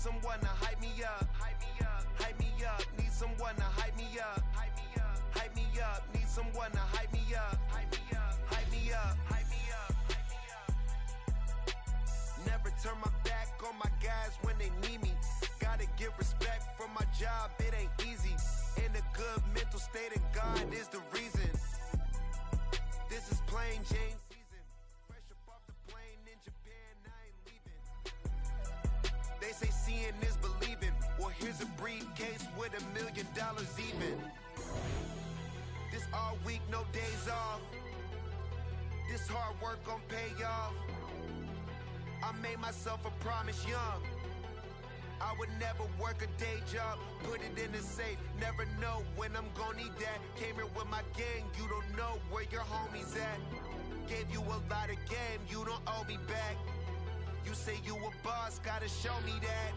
someone to hype me up. Hype me up. Hype me up. Need someone to hype me up. Hype me up. Hype me up. Need someone to hype me up. Hype me up. Hype me up. Hype me up. Hype me up. Never turn my back on my guys when they need me. Gotta give respect for my job, it ain't easy. In a good mental state and God is the reason. This is plain Jane season. Fresh up off the plane in Japan, I ain't leaving. They say seeing is believing. Well, here's a briefcase with $1 million even. This all week, no days off. This hard work gon' pay off. I made myself a promise young. I would never work a day job, put it in the safe, never know when I'm gon' need that. Came here with my gang, you don't know where your homies at. Gave you a lot of game, you don't owe me back. You say you a boss, gotta show me that.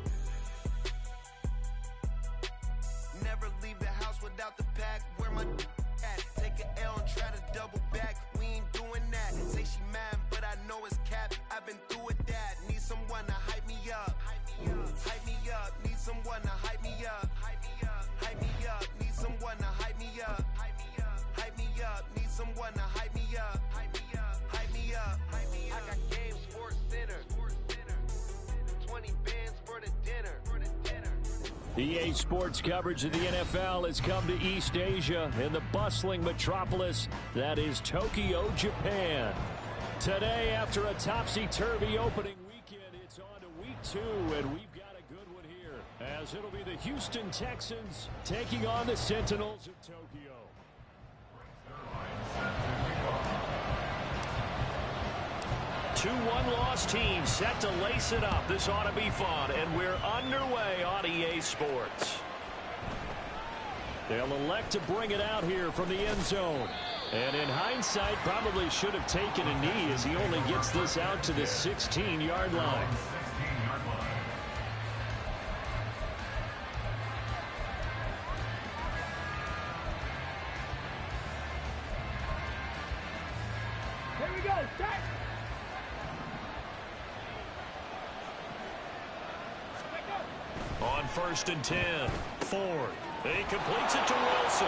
Never leave the house without the pack, where my at. Take an L and try to double back, we ain't doing that. Say she mad, but I know it's cap, I've been through with that. Need someone to hype me up. Hype me up, need someone to hype me up. Hype me up, hype me up, need someone to hype me up. Hype me up, hype me up, need someone to hype me up. Hype me up, hype me up, hype me up. I got game sports center. 20 bands for the dinner. EA Sports coverage of the NFL has come to East Asia in the bustling metropolis that is Tokyo, Japan. Today, after a topsy-turvy opening weekend, it's on to week 2, and we've got a good one here, as it'll be the Houston Texans taking on the Sentinels of Tokyo. Two one-loss teams set to lace it up. This ought to be fun, and we're underway on EA Sports. They'll elect to bring it out here from the end zone. And in hindsight, probably should have taken a knee as he only gets this out to the 16-yard line. Here we go, start! On 1st and 10, Ford. He completes it to Wilson.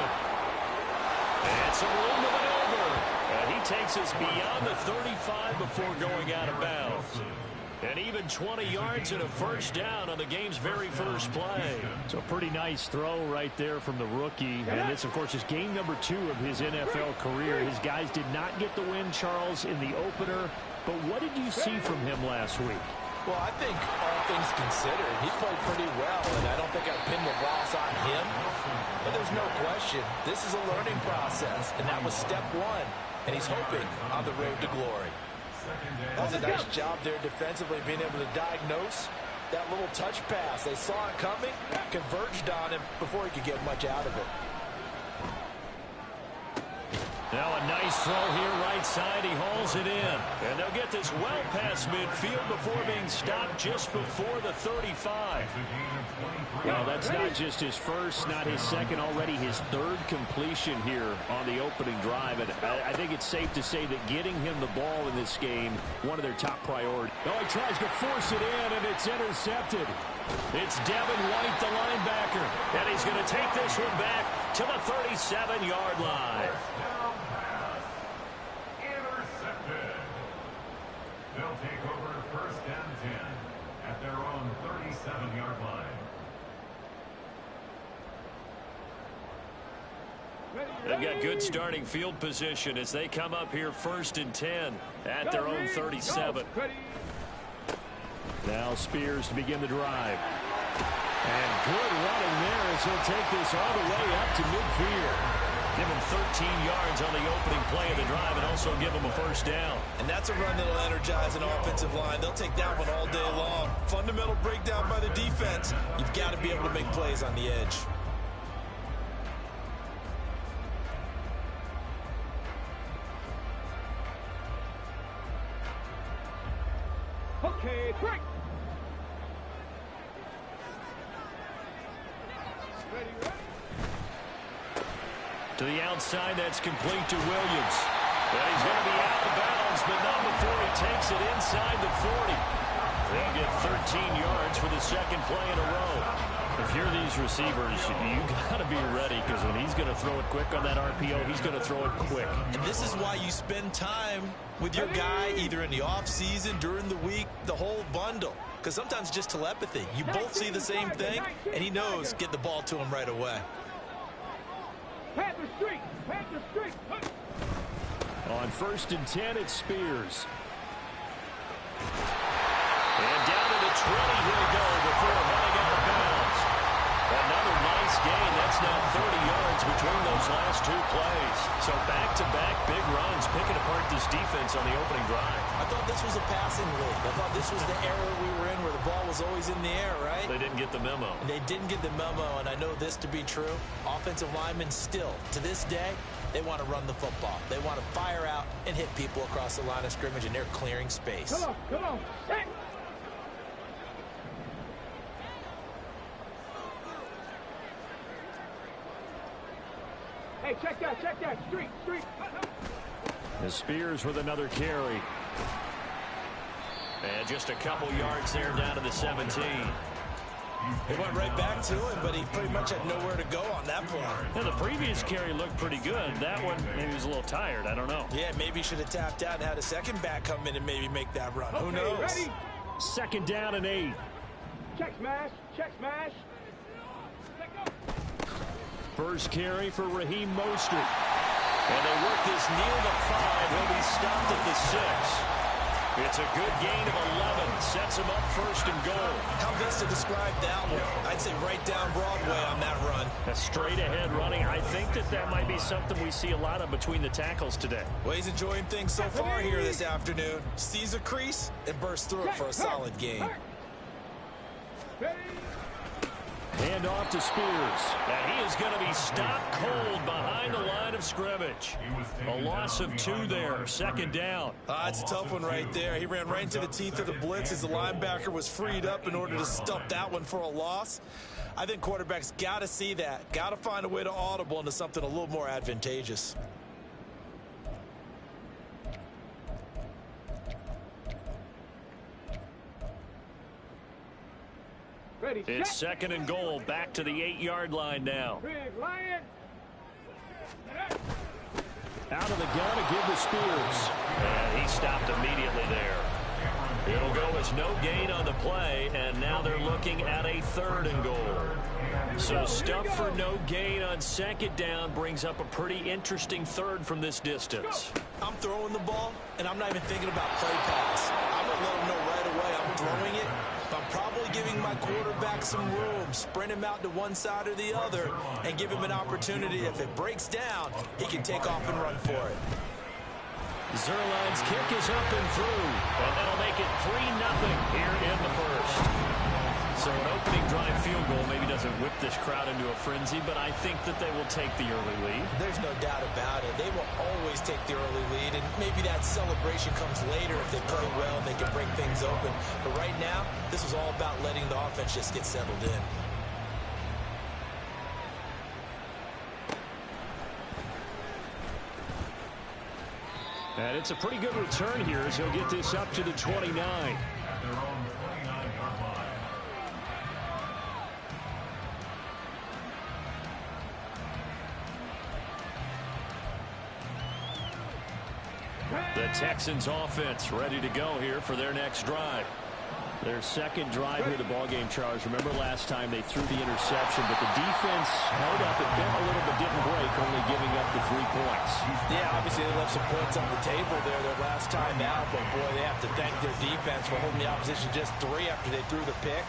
And some room to maneuver. And he takes us beyond the 35 before going out of bounds. And even 20 yards and a first down on the game's very first play. So pretty nice throw right there from the rookie. And this, of course, is game number 2 of his NFL career. His guys did not get the win, Charles, in the opener. But what did you see from him last week? Well, I think all things considered, he played pretty well, and I don't think I'd pin the loss on him. But there's no question, this is a learning process, and that was step 1, and he's hoping on the road to glory. Does a nice job there defensively, being able to diagnose that little touch pass. They saw it coming, converged on him before he could get much out of it. Now a nice throw here right side. He hauls it in. And they'll get this well past midfield before being stopped just before the 35. Well, that's not just his first, not his second, already his 3rd completion here on the opening drive. And I think it's safe to say that getting him the ball in this game, one of their top priorities. Oh, he tries to force it in, and it's intercepted. It's Devin White, the linebacker. And he's going to take this one back to the 37-yard line. They'll take over 1st and 10 at their own 37-yard line. They've got good starting field position as they come up here 1st and 10 at their own 37. Now Spears to begin the drive. And good running there as he'll take this all the way up to midfield. Give him 13 yards on the opening play of the drive and also give him a first down. And that's a run that'll energize an offensive line. They'll take that one all day long. Fundamental breakdown by the defense. You've got to be able to make plays on the edge. Okay, break! Ready, ready? To the outside, that's complete to Williams. And he's going to be out of bounds, but not before he takes it inside the 40. They'll get 13 yards for the second play in a row. If you're these receivers, you got to be ready, because when he's going to throw it quick on that RPO, he's going to throw it quick. And this is why you spend time with your guy either in the offseason, during the week, the whole bundle. Because sometimes it's just telepathy. You both see the same thing, and he knows get the ball to him right away. Panther Street! Panther Street! On 1st and 10, it's Spears. And down to the 20 he'll go before heading out of bounds. Another nice gain. That's now 30 yards between those last two plays. So back-to-back big runs, picking apart this defense on the opening drive. I thought this was a passing league. I thought this was the era we were in where the ball was always in the air, right? They didn't get the memo. And they didn't get the memo, and I know this to be true. Offensive linemen still, to this day, they want to run the football. They want to fire out and hit people across the line of scrimmage, and they're clearing space. Come on, come on. Hey. Hey, check that. Street. The Spears with another carry. And just a couple yards there down to the 17. He went right back to him, but he pretty much had nowhere to go on that point. Yeah, the previous carry looked pretty good. That one, maybe he was a little tired. I don't know. Yeah, maybe he should have tapped out and had a second back come in and maybe make that run. Who knows? Ready? 2nd down and 8. Check smash. First carry for Raheem Mostert. And they work this near the 5. He'll be stopped at the 6. It's a good gain of 11. Sets him up 1st and goal. How best to describe that one? I'd say right down Broadway on that run. A straight ahead running. I think that might be something we see a lot of between the tackles today. Well, he's enjoying things so far here this afternoon. Sees a crease and bursts through it for a solid gain. Hand off to Spears. And he is going to be stopped cold behind the line of scrimmage. A loss of 2 there. 2nd down. It's a tough one right there. He ran right into the teeth of the blitz as the linebacker was freed up in order to stuff that one for a loss. I think quarterbacks got to see that. Got to find a way to audible into something a little more advantageous. Ready, It's 2nd and goal. Back to the 8-yard line now. Big Lion. Out of the gun to give to Spears. And he stopped immediately there. It'll go as no gain on the play, and now they're looking at a 3rd and goal. So stuff for no gain on 2nd down brings up a pretty interesting 3rd from this distance. I'm throwing the ball, and I'm not even thinking about play pass. I'm going to let him know right away I'm throwing it. I'm probably giving my quarterback some room, sprint him out to one side or the other, and give him an opportunity. If it breaks down, he can take off and run for it. Zerline's kick is up and through, and that'll make it 3-0 here in the 1st. So an opening drive field goal maybe doesn't whip this crowd into a frenzy, but I think that they will take the early lead. There's no doubt about it. They will always take the early lead, and maybe that celebration comes later if they play well and they can break things open. But right now, this is all about letting the offense just get settled in. And it's a pretty good return here as he'll get this up to the 29. At their own 29-yard line. The Texans offense ready to go here for their next drive. Their 2nd drive here of the ballgame, Charles. Remember last time they threw the interception, but the defense held up. It bent a little but didn't break, only giving up the 3 points. Yeah, obviously they left some points on the table there their last time out, but boy, they have to thank their defense for holding the opposition just 3 after they threw the pick.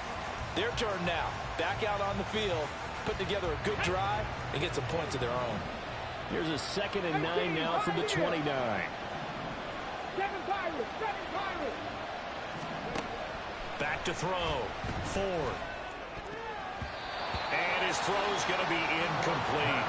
Their turn now. Back out on the field, put together a good drive, and get some points of their own. Here's a 2nd and 9 now from the 29. 7 Pirates. Back to throw. Ford. And his throw's going to be incomplete.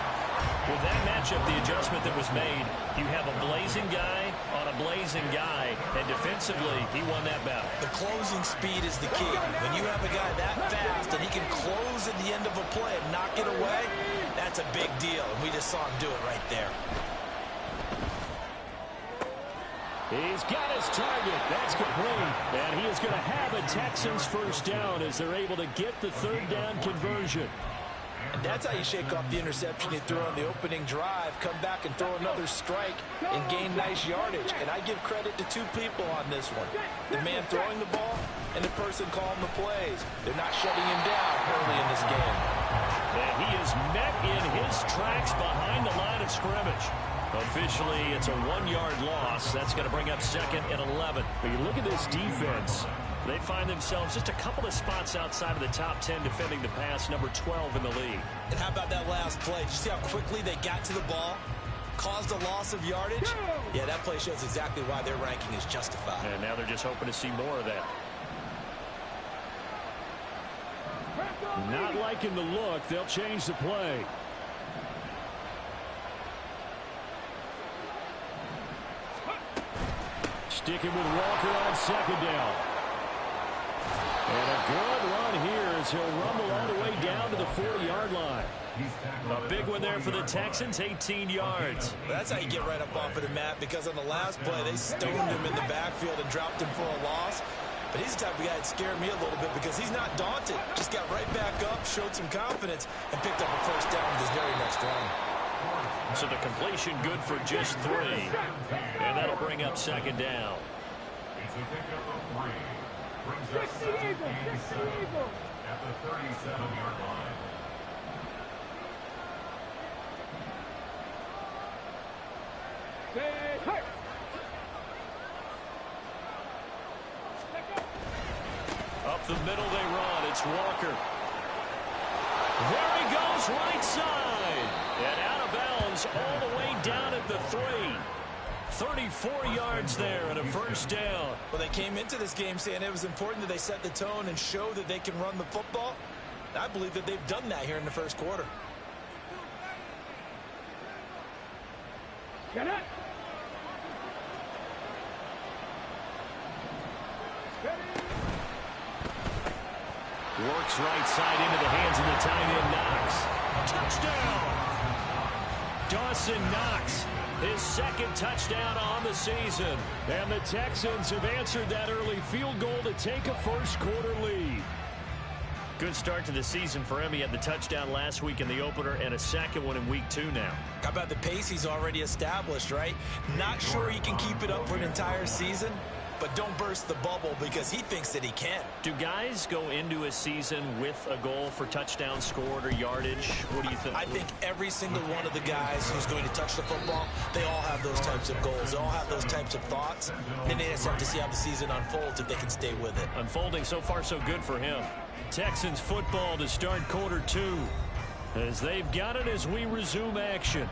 With that matchup, the adjustment that was made, you have a blazing guy on a blazing guy, and defensively, he won that battle. The closing speed is the key. When you have a guy that fast and he can close at the end of a play and knock it away, that's a big deal, and we just saw him do it right there. He's got his target. That's complete. And he is going to have a Texans first down as they're able to get the third down conversion. And that's how you shake off the interception you threw on the opening drive, come back and throw another strike and gain nice yardage. And I give credit to two people on this one. The man throwing the ball and the person calling the plays. They're not shutting him down early in this game. And he is met in his tracks behind the line of scrimmage. Officially, it's a 1-yard loss. That's going to bring up 2nd and 11. But you look at this defense. They find themselves just a couple of spots outside of the top 10 defending the pass, number 12 in the league. And how about that last play? Did you see how quickly they got to the ball? Caused a loss of yardage? Yeah, that play shows exactly why their ranking is justified. And now they're just hoping to see more of that. Not liking the look. They'll change the play. Sticking with Walker on 2nd down. And a good run here as he'll rumble all the way down to the 40-yard line. A big one there for the Texans, 18 yards. That's how you get right up off of the mat, because on the last play, they stoned him in the backfield and dropped him for a loss. But he's the type of guy that scared me a little bit because he's not daunted. Just got right back up, showed some confidence, and picked up a first down with his very next run. So the completion good for just 3. And that'll bring up 2nd down. It's a pickup of 3. Brings up 2nd and 7 at the 37-yard line. Up the middle they run. It's Walker. There he goes, right side. And out of bounds all the way down at the 3. 34 yards there and a first down. Well, they came into this game saying it was important that they set the tone and show that they can run the football. And I believe that they've done that here in the first quarter. Get it. Works right side into the hands of the tight end, Knox. Touchdown! Dawson Knox, his 2nd touchdown on the season. And the Texans have answered that early field goal to take a first quarter lead. Good start to the season for him. He had the touchdown last week in the opener and a 2nd one in week 2 now. How about the pace he's already established, right? Not sure he can keep it up for an entire season, but don't burst the bubble because he thinks that he can. Do guys go into a season with a goal for touchdown scored or yardage? What do you think? I think every single one of the guys who's going to touch the football, they all have those types of goals. They all have those types of thoughts. Then they just have to see how the season unfolds if they can stay with it. Unfolding so far so good for him. Texans football to start quarter 2 as they've got it as we resume action.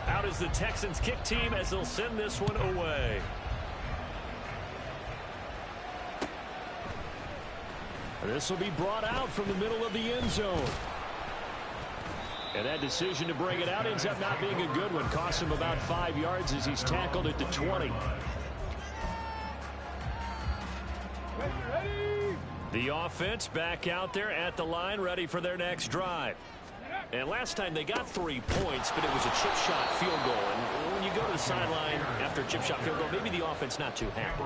Out is the Texans kick team as they'll send this one away. This will be brought out from the middle of the end zone. And that decision to bring it out ends up not being a good one. Cost him about 5 yards as he's tackled at the 20. The offense back out there at the line, ready for their next drive. And last time they got 3 points, but it was a chip shot field goal. And when you go to the sideline after a chip shot field goal, maybe the offense not too happy.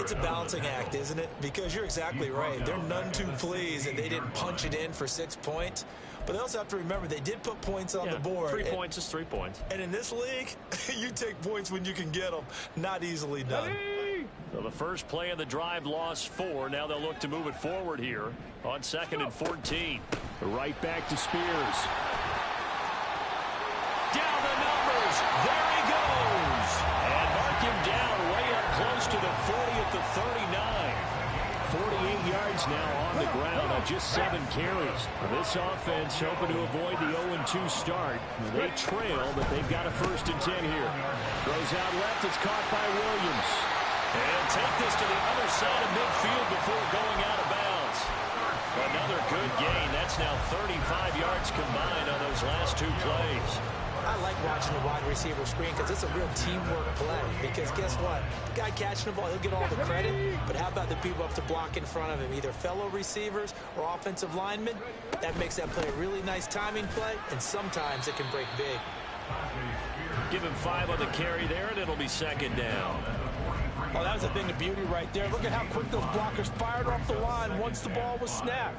It's a balancing act, isn't it? Because you're exactly right. They're none too pleased that they didn't punch it in for 6 points. But they also have to remember they did put points on the board. 3 points is 3 points. And in this league, you take points when you can get them. Not easily done. So the first play of the drive lost 4. Now they'll look to move it forward here on 2nd and 14. Right back to Spears. Down the numbers. There he goes. And mark him down way up close to the 40 at the 39. 48 yards now on the ground on just 7 carries. This offense hoping to avoid the 0-2 start. They trail, but they've got a 1st and 10 here. Throws out left. It's caught by Williams. And take this to the other side of midfield before going out of bounds. Another good gain. That's now 35 yards combined on those last 2 plays. I like watching the wide receiver screen because it's a real teamwork play. Because guess what? The guy catching the ball, he'll get all the credit. But how about the people up to block in front of him? Either fellow receivers or offensive linemen. That makes that play a really nice timing play. And sometimes it can break big. Give him 5 on the carry there, and it'll be second down. Oh, that was a thing of beauty right there. Look at how quick those blockers fired off the line once the ball was snapped.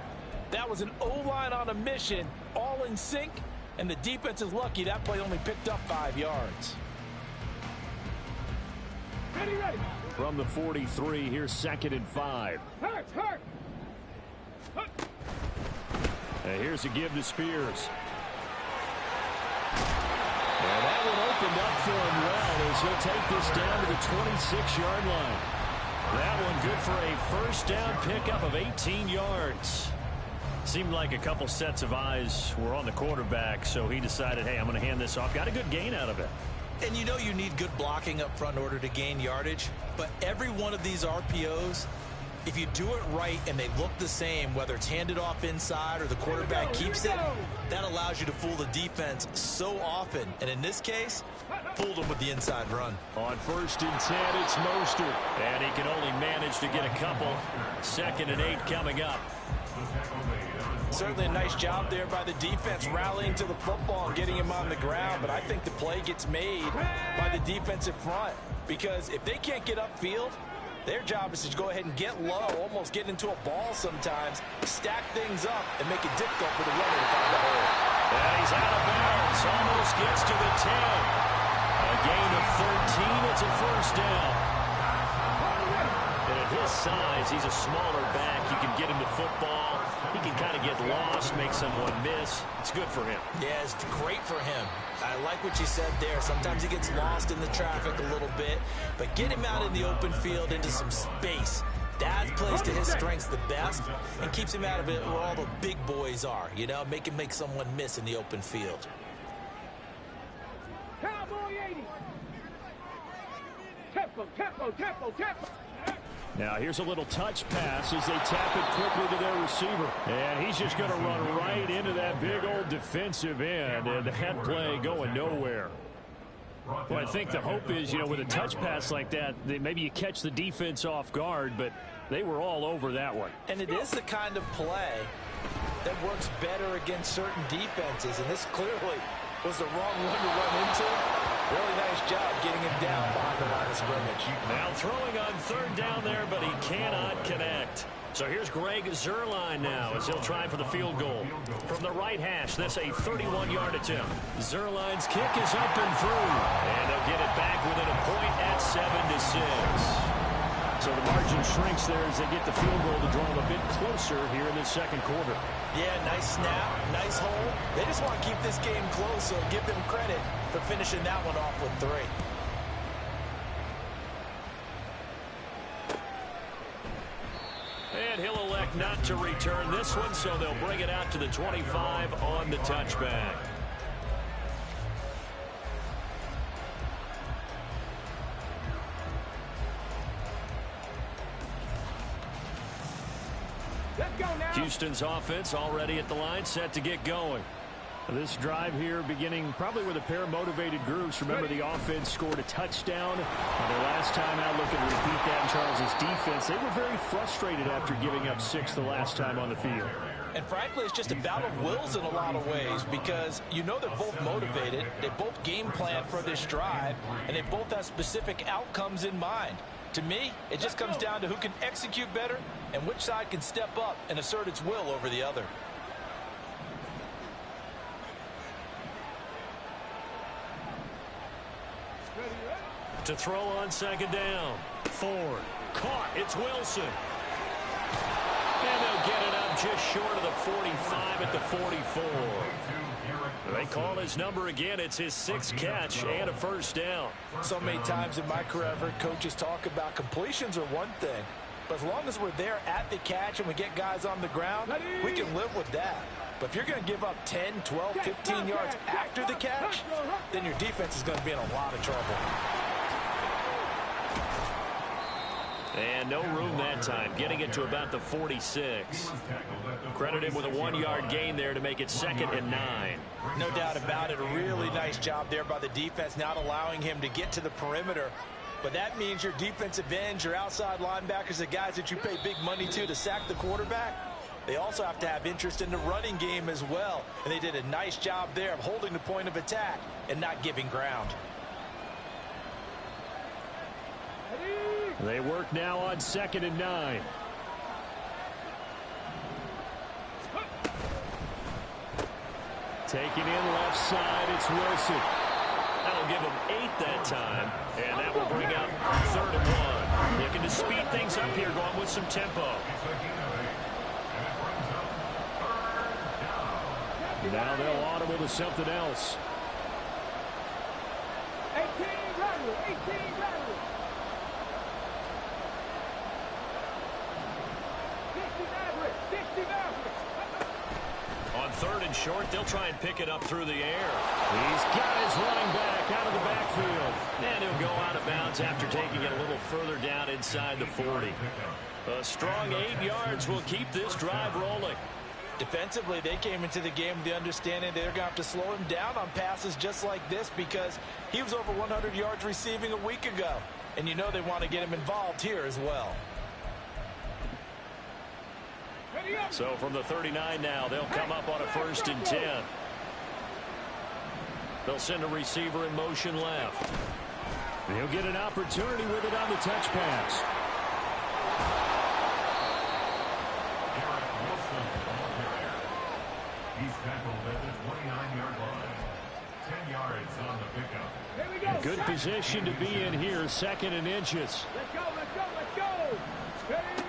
That was an O-line on a mission, all in sync, and the defense is lucky that play only picked up 5 yards. Ready, ready. From the 43, here's 2nd and 5. Hurt, hurt. And here's a give to Spears. And that one opened up for him well as he'll take this down to the 26-yard line. That one good for a first down pickup of 18 yards. Seemed like a couple sets of eyes were on the quarterback, so he decided, hey, I'm going to hand this off. Got a good gain out of it. And you know you need good blocking up front in order to gain yardage, but every one of these RPOs, if you do it right and they look the same, whether it's handed off inside or the quarterback keeps it, that allows you to fool the defense so often. And in this case, fooled them with the inside run. On 1st and 10, it's Mostert. And he can only manage to get a couple. 2nd and 8 coming up. Certainly a nice job there by the defense rallying to the football and getting him on the ground, but I think the play gets made by the defensive front because if they can't get upfield, their job is to go ahead and get low, almost get into a ball sometimes, stack things up, and make it difficult for the runner to find the hole. And he's out of bounds, almost gets to the 10. A gain of 13, it's a first down. And at his size, he's a smaller back. You can get him the football. He can kind of get lost, make someone miss. It's good for him. Yeah, it's great for him. I like what you said there. Sometimes he gets lost in the traffic a little bit, but get him out in the open field into some space. That plays to his strengths the best and keeps him out of it where all the big boys are, you know, make someone miss in the open field. Cowboy 80. Tempo, tempo, tempo, tempo. Now here's a little touch pass as they tap it quickly to their receiver. And he's just going to run right into that big old defensive end. And that play going nowhere. Well, I think the hope is, you know, with a touch pass like that, maybe you catch the defense off guard, but they were all over that one. And it is the kind of play that works better against certain defenses. And this clearly was the wrong one to run into. Really nice job getting him down behind the line of scrimmage. Now throwing on 3rd down there, but he cannot connect. So here's Greg Zuerlein now as he'll try for the field goal. From the right hash, that's a 31-yard attempt. Zuerlein's kick is up and through. And they'll get it back within a point at 7-6. So the margin shrinks there as they get the field goal to draw them a bit closer here in the 2nd quarter. Yeah, nice snap, nice hole. They just want to keep this game close, so give them credit for finishing that one off with 3. And he'll elect not to return this one, so they'll bring it out to the 25 on the touchback. Let's go now. Houston's offense already at the line, set to get going. This drive here beginning probably with a pair of motivated groups. Remember, the offense scored a touchdown. Their last time out, looking to repeat that in Charles's defense. They were very frustrated after giving up 6 the last time on the field. And frankly, it's just a battle of wills in a lot of ways because you know they're both motivated. They both game plan for this drive, and they both have specific outcomes in mind. To me, it just comes down to who can execute better and which side can step up and assert its will over the other. To throw on 2nd down. Ford. Caught. It's Wilson. And they'll get it up just short of the 45 at the 44. They call his number again. It's his 6th catch and a first down. So many times in my career, I've heard coaches talk about completions are one thing. But as long as we're there at the catch and we get guys on the ground, we can live with that. But if you're going to give up 10, 12, 15 yards after the catch, then your defense is going to be in a lot of trouble. And no room that time, getting it to about the 46. Credit him with a 1-yard gain there to make it 2nd and 9. No doubt about it. A really nice job there by the defense, not allowing him to get to the perimeter. But that means your defensive ends, your outside linebackers, the guys that you pay big money to sack the quarterback, they also have to have interest in the running game as well. And they did a nice job there of holding the point of attack and not giving ground. They work now on 2nd and 9. Taking in left side, it's Wilson. That'll give him 8 that time, and that will bring up 3rd and 1. Looking to speed things up here, going with some tempo. Now they'll audible to something else. 18 lateral, 18 lateral. 60 average, 60 average. On 3rd and short, they'll try and pick it up through the air. He's got his running back out of the backfield. And he'll go out of bounds after taking it a little further down inside the 40. A strong 8 yards will keep this drive rolling. Defensively, they came into the game with the understanding they're going to have to slow him down on passes just like this because he was over 100 yards receiving a week ago. And you know they want to get him involved here as well. So from the 39 now, they'll come up on a 1st and 10. They'll send a receiver in motion left. He'll get an opportunity with it on the touch pass. He's tackled at the 29-yard line. 10 yards on the pickup. Here we go. Good position to be in here, 2nd and inches. Let's go, let's go, let's go. Ready?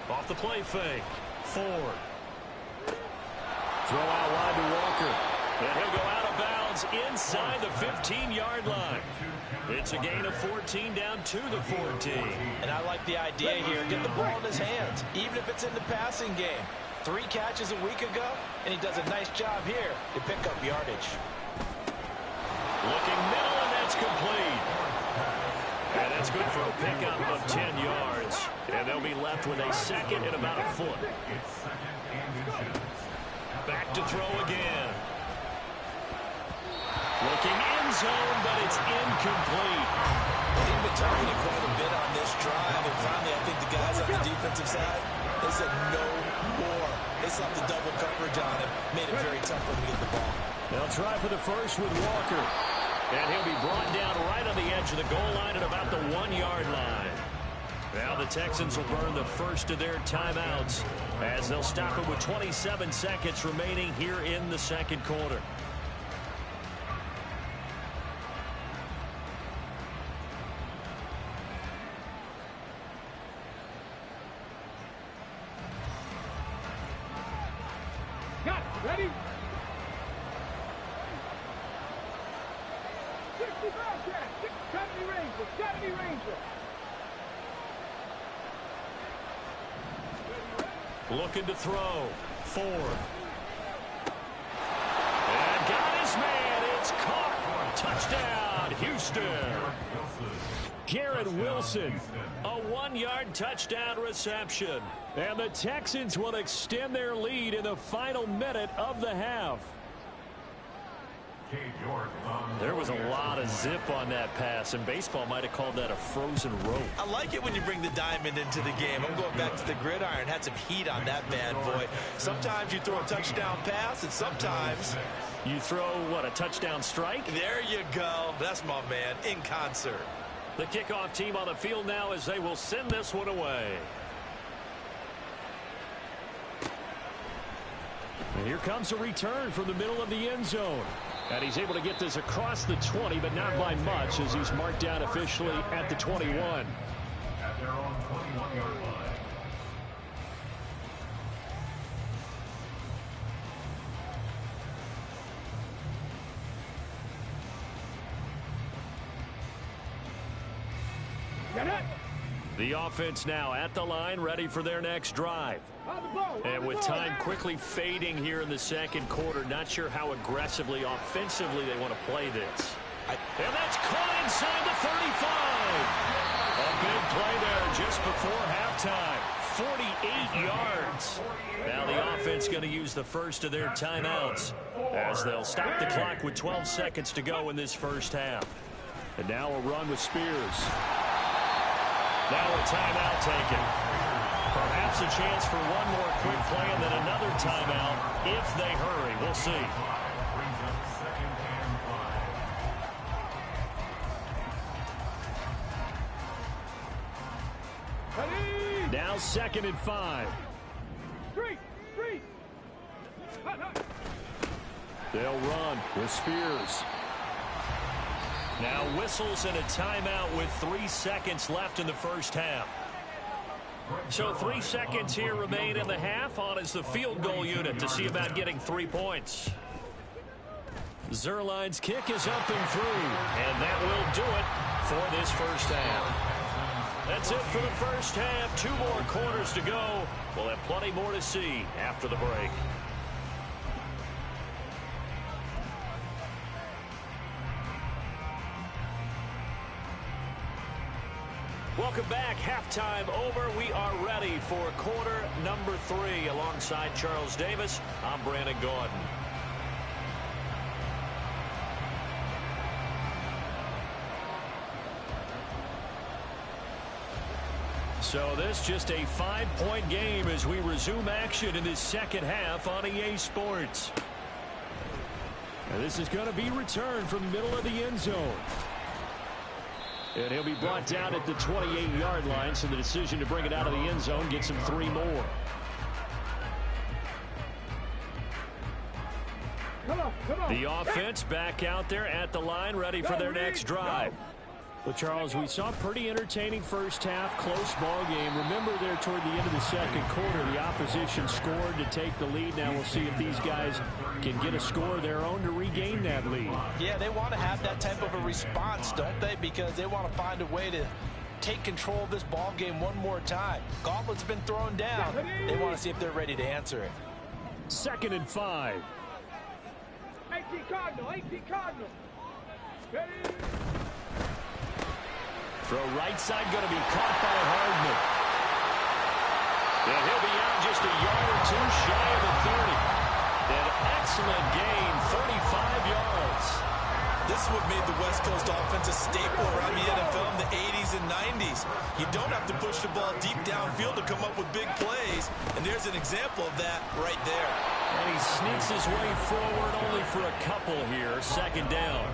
Off the play fake. Ford. Throw out wide to Walker. And he'll go out of bounds inside the 15-yard line. It's a gain of 14 down to the 14. And I like the idea here. Get the ball in his hands, even if it's in the passing game. 3 catches a week ago, and he does a nice job here to pick up yardage. Looking middle, and that's complete. And that's good for a pickup of 10 yards. And they'll be left with a 2nd and about a foot. It's 2nd and inches. Back to throw again. Looking end zone, but it's incomplete. They've been targeting quite a bit on this drive, and finally I think the guys on the defensive side, they said no more. They slapped the double coverage on him, made it very tough for him to get the ball. They'll try for the first with Walker. And he'll be brought down right on the edge of the goal line at about the 1-yard line. Now the Texans will burn the first of their timeouts as they'll stop it with 27 seconds remaining here in the 2nd quarter. Got it. Ready? 60 Bobcat, 70 Ranger, 70 Ranger. Looking to throw. Ford. And got his man. It's caught. Touchdown, Houston. Garrett Wilson. A 1-yard touchdown reception. And the Texans will extend their lead in the final minute of the half. There was a lot of zip on that pass, and baseball might have called that a frozen rope. I like it when you bring the diamond into the game. I'm going back to the gridiron. Had some heat on that bad boy. Sometimes you throw a touchdown pass, and sometimes you throw, what, a touchdown strike? There you go. That's my man, in concert. The kickoff team on the field now as they will send this one away. And here comes a return from the middle of the end zone. And he's able to get this across the 20, but not by much as he's marked down officially at the 21. At their own 21-yard line. Get it. The offense now at the line, ready for their next drive. And with time quickly fading here in the 2nd quarter, not sure how aggressively, offensively they want to play this. And that's caught inside the 35. A big play there just before halftime. 48 yards. Now the offense going to use the first of their timeouts as they'll stop the clock with 12 seconds to go in this first half. And now a run with Spears. Now a timeout taken. Perhaps a chance for one more quick play and then another timeout if they hurry. We'll see. Brings up 2nd and 5. Now 2nd and 5. Three. They'll run with Spears. Now whistles and a timeout with 3 seconds left in the first half. So 3 seconds here remain in the half. On is the field goal unit to see about getting 3 points. Zerline's kick is up and through, and that will do it for this first half. That's it for the first half. 2 more quarters to go. We'll have plenty more to see after the break. Welcome back. Halftime over. We are ready for quarter number 3. Alongside Charles Davis, I'm Brandon Gordon. So this just a 5-point game as we resume action in this second half on EA Sports. And this is going to be returned from the middle of the end zone. And he'll be brought down at the 28-yard line, so the decision to bring it out of the end zone gets him 3 more. Come on. The offense back out there at the line, ready for their next drive. Well, Charles, we saw a pretty entertaining first half, close ball game. Remember there toward the end of the second quarter, the opposition scored to take the lead. Now we'll see if these guys can get a score of their own to regain that lead. Yeah, they want to have that type of a response, don't they? Because they want to find a way to take control of this ball game one more time. Gauntlet's been thrown down. They want to see if they're ready to answer it. 2nd and 5. 18 Cardinal. Ready? Throw right side, going to be caught by Hardman. And he'll be out just a yard or 2 shy of the 30. An excellent gain, 35 yards. This is what made the West Coast offense a staple around the NFL in the 80s and 90s. You don't have to push the ball deep downfield to come up with big plays, and there's an example of that right there. And he sneaks his way forward only for a couple here, 2nd down.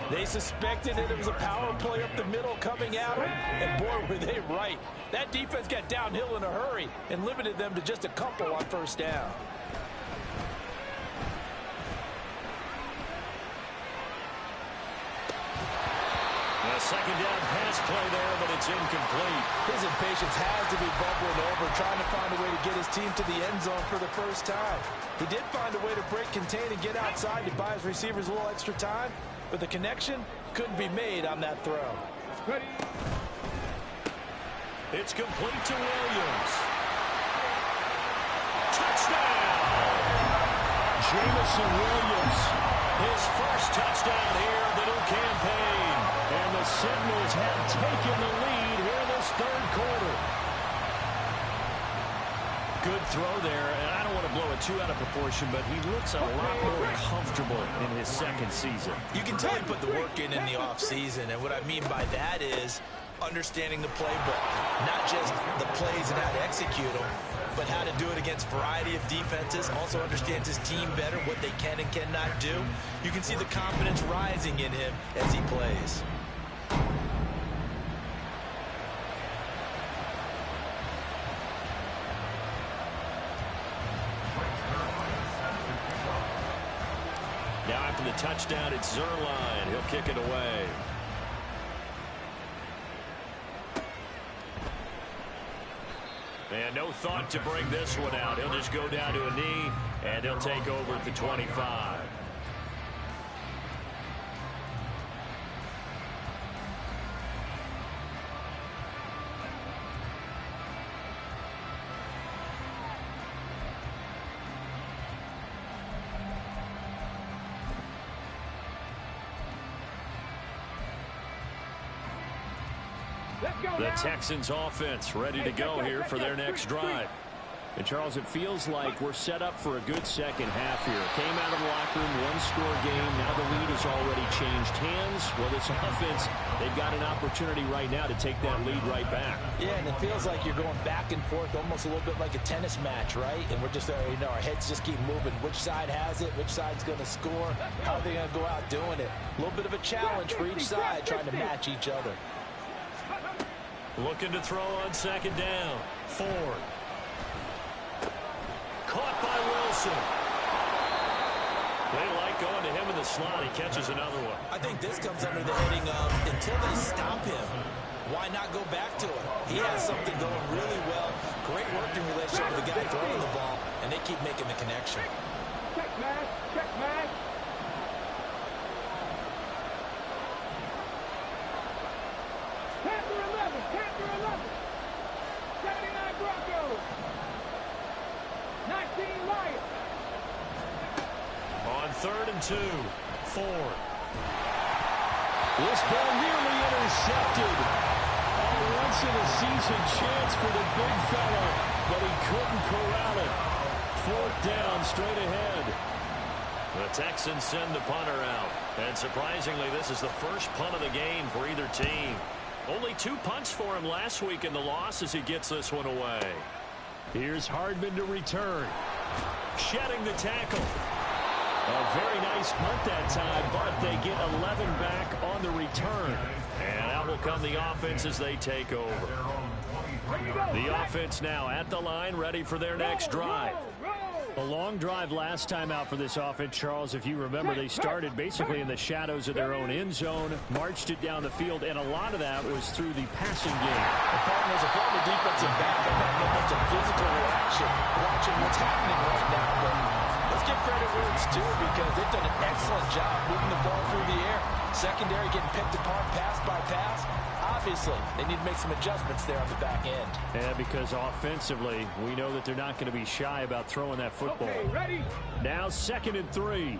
They suspected it was a power play up the middle coming out, and boy, were they right. That defense got downhill in a hurry and limited them to just a couple on 1st down. A 2nd down pass play there, but it's incomplete. His impatience has to be bubbling over, trying to find a way to get his team to the end zone for the first time. He did find a way to break, contain, and get outside to buy his receivers a little extra time, but the connection couldn't be made on that throw. It's complete to Williams. Touchdown! Jamison Williams. His first touchdown here of the new campaign. And the Sentinels have taken the lead here in this 3rd quarter. Good throw there, and I don't want to blow it too out of proportion, but he looks a lot more comfortable in his 2nd season. You can tell he put the work in the offseason, and what I mean by that is understanding the playbook. Not just the plays and how to execute them, but how to do it against a variety of defenses. Also understands his team better, what they can and cannot do. You can see the confidence rising in him as he plays. Now after the touchdown, it's Zerline. He'll kick it away. And no thought to bring this one out. He'll just go down to a knee, and they'll take over at the 25. The Texans offense ready to go here for their next drive. And Charles, it feels like we're set up for a good second half here. Came out of the locker room, 1-score game. Now the lead has already changed hands. Well, this offense, they've got an opportunity right now to take that lead right back. Yeah, and it feels like you're going back and forth, almost a little bit like a tennis match, right? And we're just, our heads just keep moving. Which side has it? Which side's going to score? How are they going to go out doing it? A little bit of a challenge for each side, trying to match each other. Looking to throw on second down. Ford. Caught by Wilson. They like going to him in the slot. He catches another one. I think this comes under the heading of until they stop him, why not go back to him? He has something going really well. Great working relationship with the guy throwing the ball, and they keep making the connection. Check, man. Check, man. Panther 11. Panther 11. 79 Broncos. 19 Lions. On 3rd and 2, Ford. This ball nearly intercepted. A once-in-a-season chance for the big fella, but he couldn't corral it. 4th down, straight ahead. The Texans send the punter out. And surprisingly, this is the first punt of the game for either team. Only 2 punts for him last week in the loss as he gets this one away. Here's Hardman to return. Shedding the tackle. A very nice punt that time, but they get 11 back on the return. And out will come the offense as they take over. The offense now at the line, ready for their next drive. A long drive last time out for this offense, Charles. If you remember, they started basically in the shadows of their own end zone, marched it down the field, and a lot of that was through the passing game. The problem is a former defensive back that had no much of physical reaction watching what's happening right now. But let's give credit where it's due because they've done an excellent job moving the ball through the air. Secondary getting picked apart pass by pass. Obviously, they need to make some adjustments there on the back end. Yeah, because offensively, we know that they're not going to be shy about throwing that football. Okay, ready? Now 2nd and 3.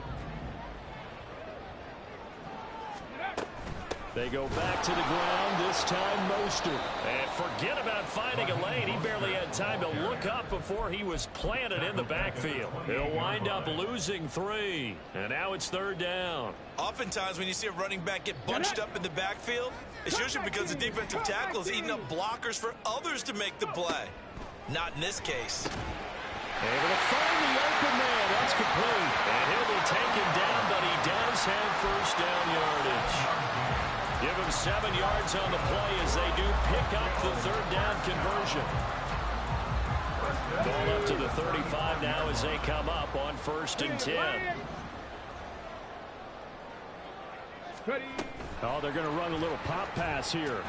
They go back to the ground, this time Mostert. And forget about finding a lane. He barely had time to look up before he was planted in the backfield. He'll wind up losing 3. And now it's 3rd down. Oftentimes when you see a running back get bunched up in the backfield, it's usually because the defensive tackle is eating up blockers for others to make the play. Not in this case. Able to find the open man. That's complete. And he'll be taken down, but he does have 1st down yardage. Give him 7 yards on the play as they do pick up the 3rd down conversion. Ball up to the 35 now as they come up on 1st and 10. Ready? Oh, they're going to run a little pop pass here.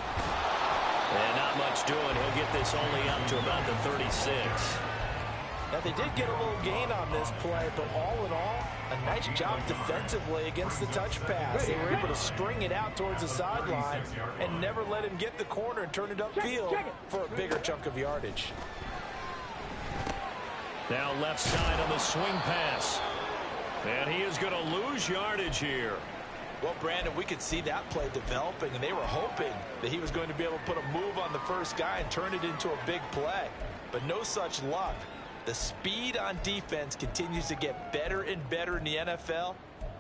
And not much doing. He'll get this only up to about the 36. Now, they did get a little gain on this play, but all in all, a nice job defensively against the touch pass. They were able to string it out towards the sideline and never let him get the corner and turn it upfield for a bigger chunk of yardage. Now left side on the swing pass. And he is going to lose yardage here. Well, Brandon, we could see that play developing, and they were hoping that he was going to be able to put a move on the first guy and turn it into a big play. But no such luck. The speed on defense continues to get better and better in the NFL.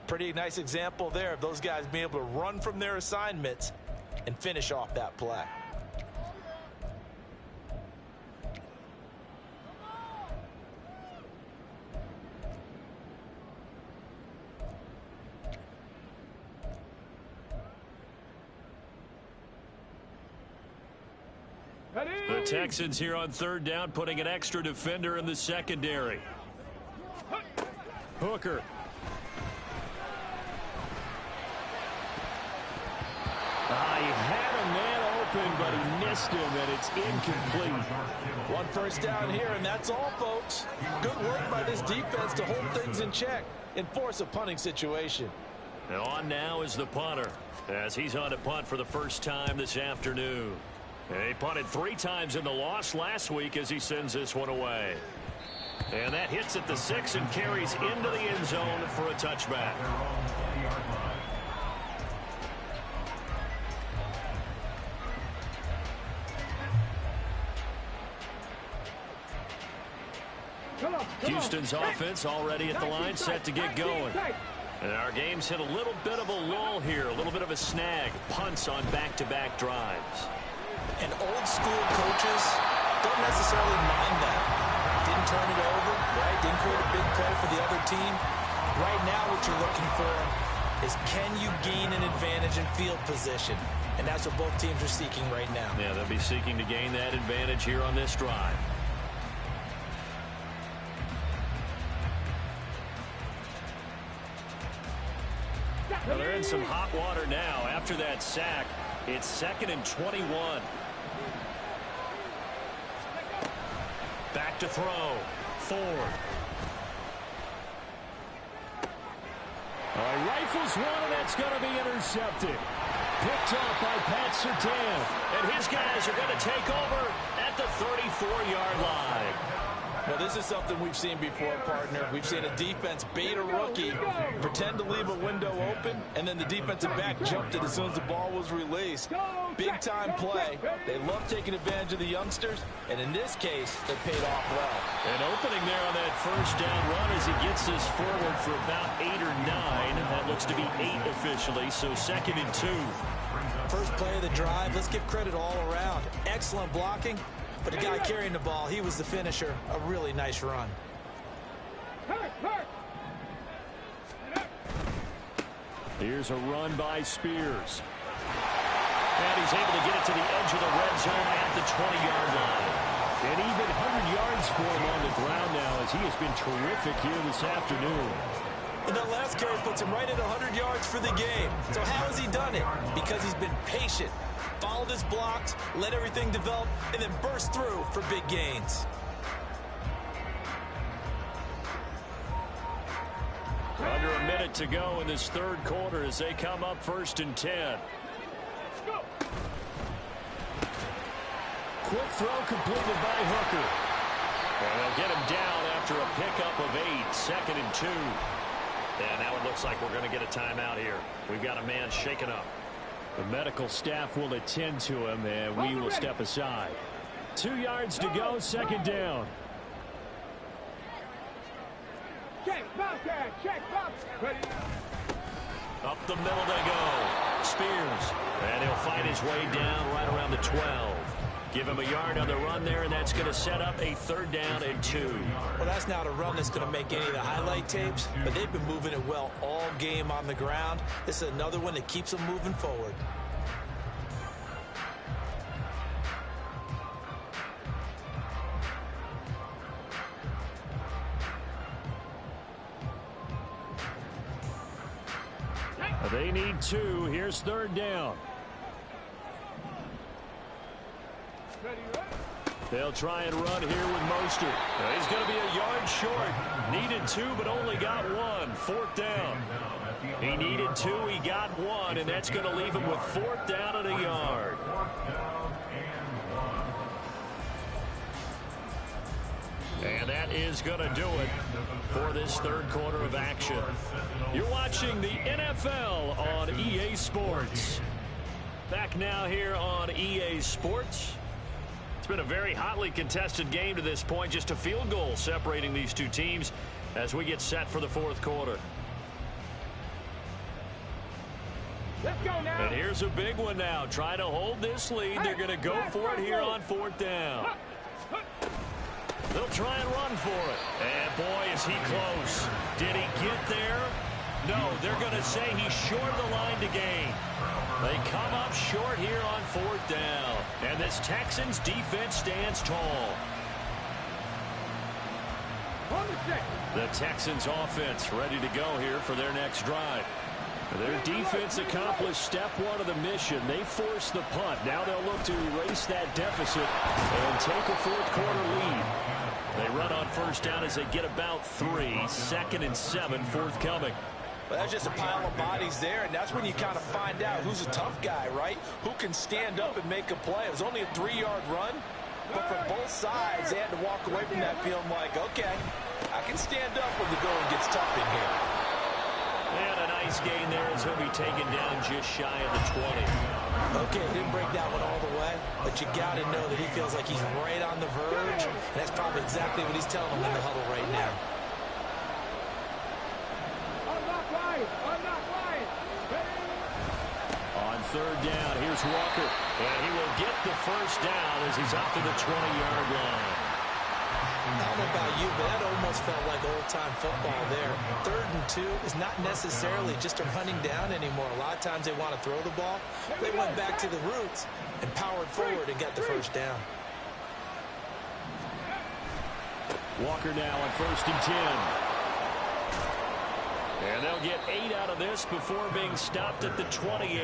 Pretty nice example there of those guys being able to run from their assignments and finish off that play. The Texans here on 3rd down, putting an extra defender in the secondary. Hooker. He had a man open, but he missed him, and it's incomplete. 1 first down here, and that's all, folks. Good work by this defense to hold things in check and force a punting situation. And on now is the punter, as he's on to punt for the first time this afternoon. And he punted 3 times in the loss last week as he sends this one away. And that hits at the 6 and carries into the end zone for a touchback. Houston's offense already at the line, set to get going. And our game's hit a little bit of a lull here, a little bit of a snag. Punts on back-to-back drives. And old school coaches don't necessarily mind that. Didn't turn it over, right? Didn't create a big play for the other team. Right now what you're looking for is, can you gain an advantage in field position? and that's what both teams are seeking right now. Yeah, they'll be seeking to gain that advantage here on this drive. Well, they're in some hot water now. After that sack, it's 2nd and 21. Back to throw. Ford. All right, rifles one, and that's going to be intercepted. Picked off by Pat Surtain. And his guys are going to take over at the 34-yard line. Well, this is something we've seen before, partner. We've seen a defense bait a rookie, pretend to leave a window open, and then the defensive back jumped it as soon as the ball was released. Big-time play. They love taking advantage of the youngsters, and in this case, it paid off well. An opening there on that first down run as he gets this forward for about 8 or 9. That looks to be 8 officially, so 2nd and 2. First play of the drive. Let's give credit all around. Excellent blocking. But the guy carrying the ball, he was the finisher. A really nice run. Here's a run by Spears. And he's able to get it to the edge of the red zone at the 20-yard line. And even 100 yards for him on the ground now as he has been terrific here this afternoon. And that last carry puts him right at 100 yards for the game. So how has he done it? Because he's been patient, followed his blocks, let everything develop, and then burst through for big gains. Under a minute to go in this third quarter as they come up 1st and 10. Quick throw completed by Hooker. And they'll get him down after a pickup of 8. 2nd and 2. And now it looks like we're going to get a timeout here. We've got a man shaken up. The medical staff will attend to him, and we will step aside. 2 yards to go, 2nd down. Check, Bobcat, check, Bobcat. Up the middle they go. Spears. And he'll find his way down right around the 12. Give him a yard on the run there, and that's going to set up a 3rd down and 2. Well, that's not a run that's going to make any of the highlight tapes, but they've been moving it well all game on the ground. This is another one that keeps them moving forward. They need 2. Here's 3rd down. They'll try and run here with Mostert. He's going to be a yard short. Needed 2, but only got 1. 4th down. He needed 2. He got 1, and that's going to leave him with 4th down and a yard. And that is going to do it for this third quarter of action. You're watching the NFL on EA Sports. Back now here on EA Sports. It's been a very hotly contested game to this point. Just a field goal separating these two teams as we get set for the fourth quarter. Let's go now. And here's a big one now. Trying to hold this lead. They're going to go for it here on 4th down. They'll try and run for it. And boy, is he close. Did he get there? No, they're going to say he's short of the line to gain. They come up short here on 4th down. And this Texans defense stands tall. The Texans offense ready to go here for their next drive. Their defense accomplished step 1 of the mission. They forced the punt. Now they'll look to erase that deficit and take a fourth quarter lead. They run on 1st down as they get about 3. 2nd and 7 forthcoming. Well, that's just a pile of bodies there, and that's when you kind of find out who's a tough guy, right? Who can stand up and make a play. It was only a 3-yard run, but for both sides, they had to walk away from that feeling like, okay, I can stand up when the going gets tough in here. And a nice gain there as he'll be taken down just shy of the 20. Okay, he didn't break that one all the way, but you got to know that he feels like he's right on the verge, and that's probably exactly what he's telling them in the huddle right now. On 3rd down, here's Walker. And he will get the 1st down as he's up to the 20-yard line. I don't know about you, but that almost felt like old-time football there. 3rd and 2 is not necessarily just a running down anymore. A lot of times they want to throw the ball. They went back to the roots and powered forward and got the first down. Walker now on 1st and 10. And they'll get 8 out of this before being stopped at the 28.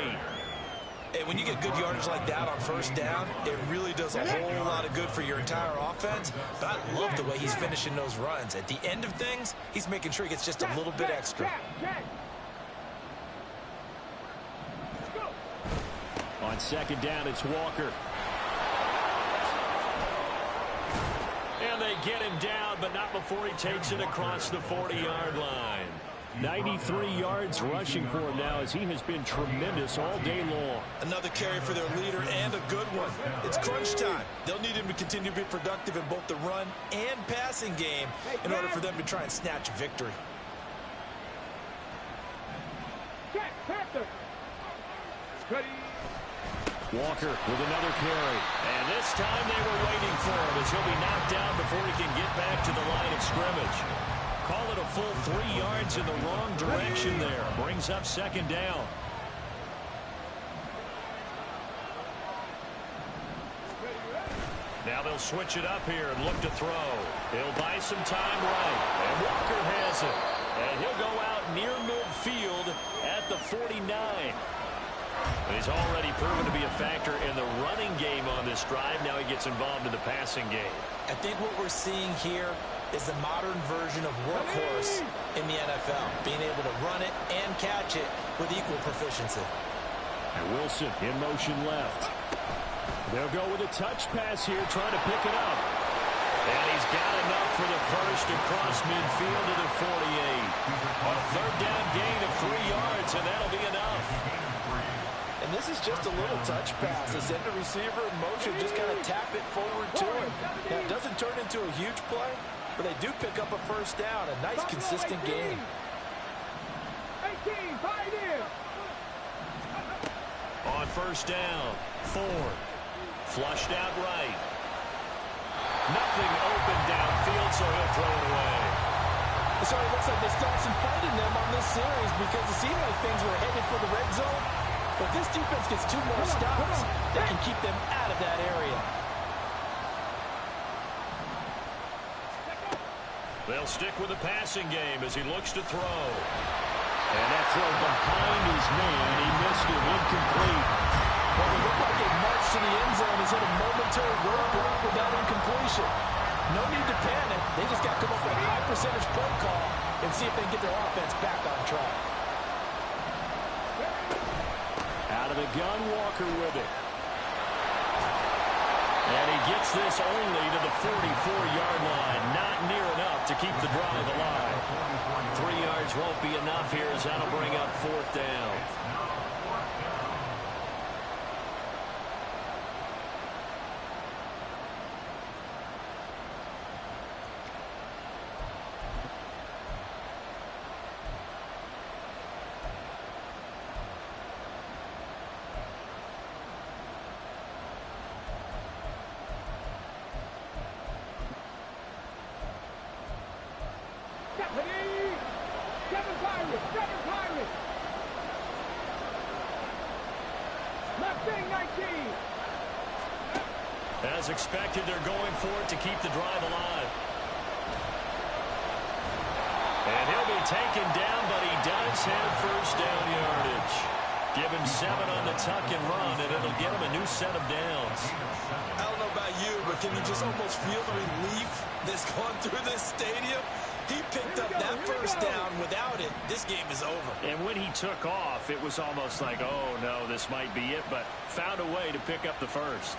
And when you get good yardage like that on 1st down, it really does a whole lot of good for your entire offense. But I love the way he's finishing those runs. At the end of things, he's making sure he gets just a little bit extra. On 2nd down, it's Walker. And they get him down, but not before he takes it across the 40-yard line. 93 yards rushing for him now as he has been tremendous all day long. Another carry for their leader and a good one. It's crunch time. They'll need him to continue to be productive in both the run and passing game in order for them to try and snatch a victory. Walker with another carry. And this time they were waiting for him as he'll be knocked down before he can get back to the line of scrimmage. Call it a full 3 yards in the wrong direction there. Brings up 2nd down. Now they'll switch it up here and look to throw. He'll buy some time right. And Walker has it. And he'll go out near midfield at the 49. He's already proven to be a factor in the running game on this drive. Now he gets involved in the passing game. I think what we're seeing here is the modern version of workhorse in the NFL, being able to run it and catch it with equal proficiency. And Wilson in motion left. They'll go with a touch pass here, trying to pick it up. And he's got enough for the first across midfield to the 48. A 3rd down gain of 3 yards, and that'll be enough. And this is just a little touch pass. They send the receiver in motion, just kind of tap it forward to him. Now, it doesn't turn into a huge play, but they do pick up a 1st down. A nice, consistent game. 18, fight in. On 1st down, Ford. Flushed out right. Nothing open downfield, so he'll throw it away. So it looks like they still have some fight in them on this series because it seemed like things were headed for the red zone. But this defense gets 2 more stops, they can keep them out of that area. They'll stick with the passing game as he looks to throw. And that throw behind his man. He missed it, incomplete. Well, it looked like a march to the end zone. He's hit a momentary roadblock with that incompletion. No need to panic. They just got to come up with a high percentage play call and see if they can get their offense back on track. Out of the gun, Walker with it. And he gets this only to the 44-yard line. Not near enough to keep the drive alive. 3 yards won't be enough here as that'll bring up 4th down. As expected, they're going for it to keep the drive alive. And he'll be taken down, but he does have 1st down yardage. Give him 7 on the tuck and run, and it'll get him a new set of downs. I don't know about you, but can you just almost feel the relief that's going through this stadium? He picked up that 1st down. Without it, this game is over. And when he took off, it was almost like, oh, no, this might be it, but found a way to pick up the first.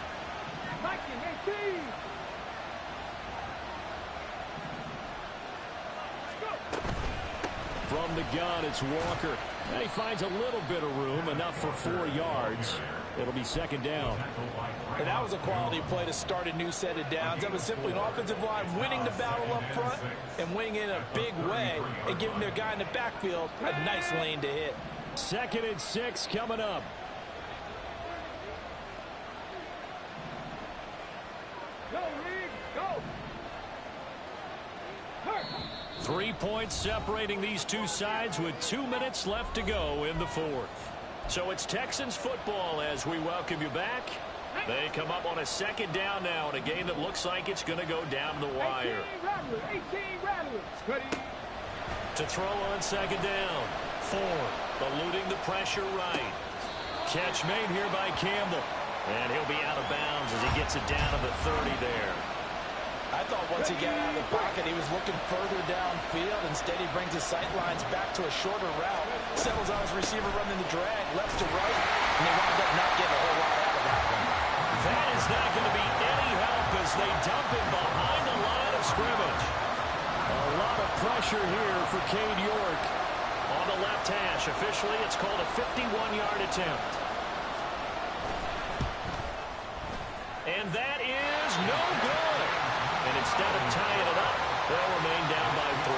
From the gun, it's Walker. And he finds a little bit of room, enough for 4 yards. It'll be 2nd down. And that was a quality play to start a new set of downs. That was simply an offensive line winning the battle up front and winning in a big way and giving their guy in the backfield a nice lane to hit. 2nd and 6 coming up. Go, Reed, go. 3 points separating these two sides with 2 minutes left to go in the fourth. So it's Texans football as we welcome you back. They come up on a second down now in a game that looks like it's going to go down the wire. 18 rattlers. To throw on second down. Ford eluding the pressure right. Catch made here by Campbell. And he'll be out of bounds as he gets it down to the 30 there. I thought once he got out of the pocket, he was looking further downfield. Instead, he brings his sight lines back to a shorter route. Settles on his receiver running the drag, left to right, and they wound up not getting a whole lot out of that one. That is not going to be any help as they dump him behind the line of scrimmage. A lot of pressure here for Cade York. On the left hash, officially it's called a 51-yard attempt. And that is no good. And instead of tying it up, they'll remain down by 3.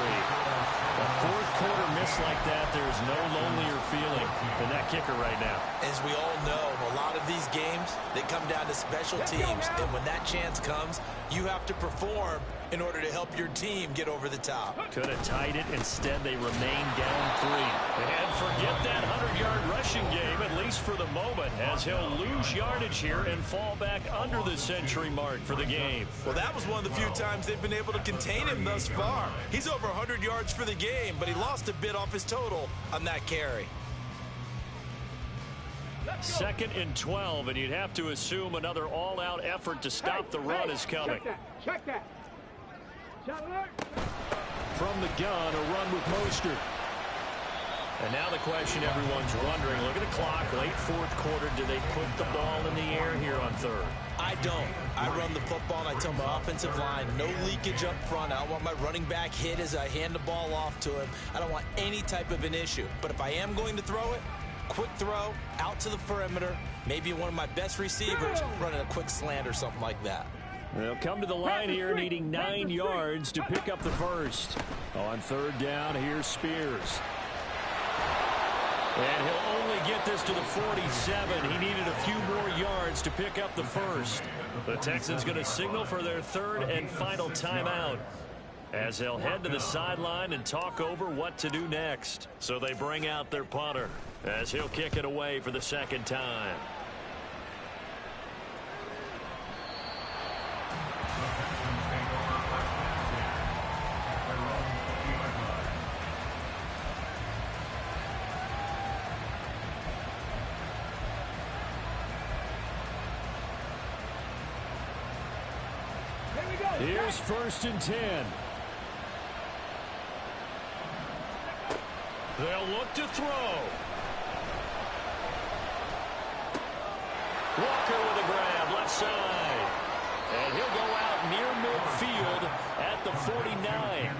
A fourth quarter miss like that, there's no lonelier feeling than that kicker right now. As we all know, a lot of these games, they come down to special teams. And when that chance comes, you have to perform in order to help your team get over the top. Could have tied it. Instead, they remain down 3. And forget that 100-yard rushing game, at least for the moment, as he'll lose yardage here and fall back under the century mark for the game. Well, that was one of the few times they've been able to contain him thus far. He's over 100 yards for the game, but he lost a bit off his total on that carry. 2nd and 12, and you'd have to assume another all-out effort to stop the run is coming. Check that. From the gun, a run with Mostert. And now the question everyone's wondering, look at the clock, late fourth quarter, do they put the ball in the air here on third? I don't. I run the football, and I tell my offensive line, no leakage up front. I don't want my running back hit as I hand the ball off to him. I don't want any type of an issue. But if I am going to throw it, quick throw, out to the perimeter, maybe one of my best receivers running a quick slant or something like that. They'll come to the line here needing 9 yards to pick up the first. On third down, here's Spears. And he'll only get this to the 47. He needed a few more yards to pick up the first. The Texans going to signal for their third and final timeout as they'll head to the sideline and talk over what to do next. So they bring out their punter as he'll kick it away for the second time. Here's 1st and 10. They'll look to throw. Walker with a grab, left side. And he'll go out near midfield at the 49.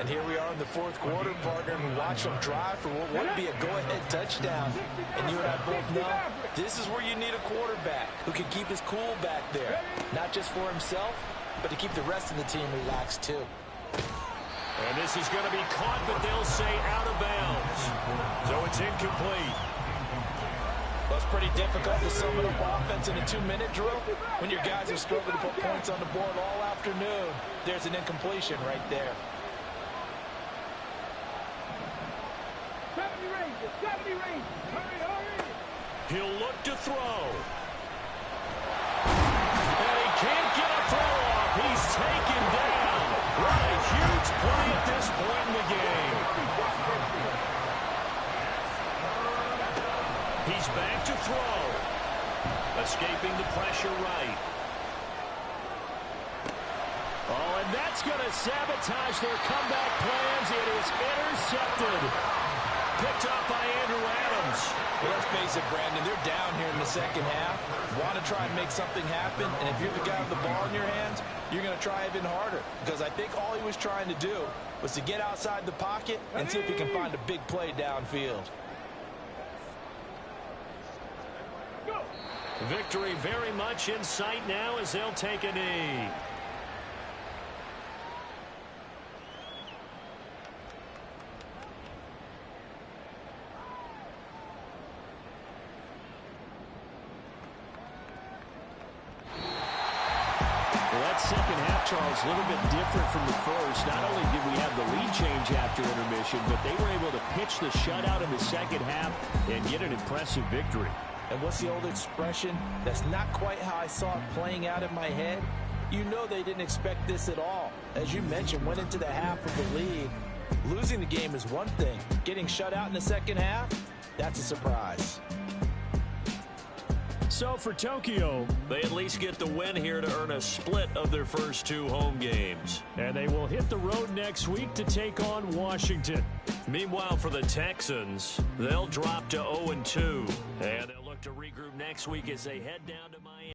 And here we are in the fourth quarter, partner, and we watch them drive for what would be a go-ahead touchdown. And you and I both know this is where you need a quarterback who can keep his cool back there, not just for himself, but to keep the rest of the team relaxed, too. And this is going to be caught, but they'll say out of bounds. So it's incomplete. Well, it's pretty difficult to sum it up offense in a 2-minute drill when your guys have struggled to put points on the board all afternoon. There's an incompletion right there. 70 ranges, 70 ranges. Hurry, hurry. He'll look to throw. And he can't get a throw off. He's taken down. What a huge play at this point in the game. He's back to throw. Escaping the pressure right. Oh, and that's going to sabotage their comeback plans. It is intercepted. Picked up by Andrew Adams. Well, let's face it, Brandon, they're down here in the second half. Want to try and make something happen, and if you're the guy with the ball in your hands, you're going to try even harder. Because I think all he was trying to do was to get outside the pocket and see if he can find a big play downfield. Victory very much in sight now as they'll take a knee. Well, that second half, Charles, a little bit different from the first. Not only did we have the lead change after intermission, but they were able to pitch the shutout in the second half and get an impressive victory. And what's the old expression? That's not quite how I saw it playing out in my head. You know they didn't expect this at all. As you mentioned, went into the half with the lead. Losing the game is one thing. Getting shut out in the second half, that's a surprise. So for Tokyo, They at least get the win here to earn a split of their first 2 home games. and they will hit the road next week to take on Washington. Meanwhile, for the Texans, they'll drop to 0-2. And they'll look to regroup next week as they head down to Miami.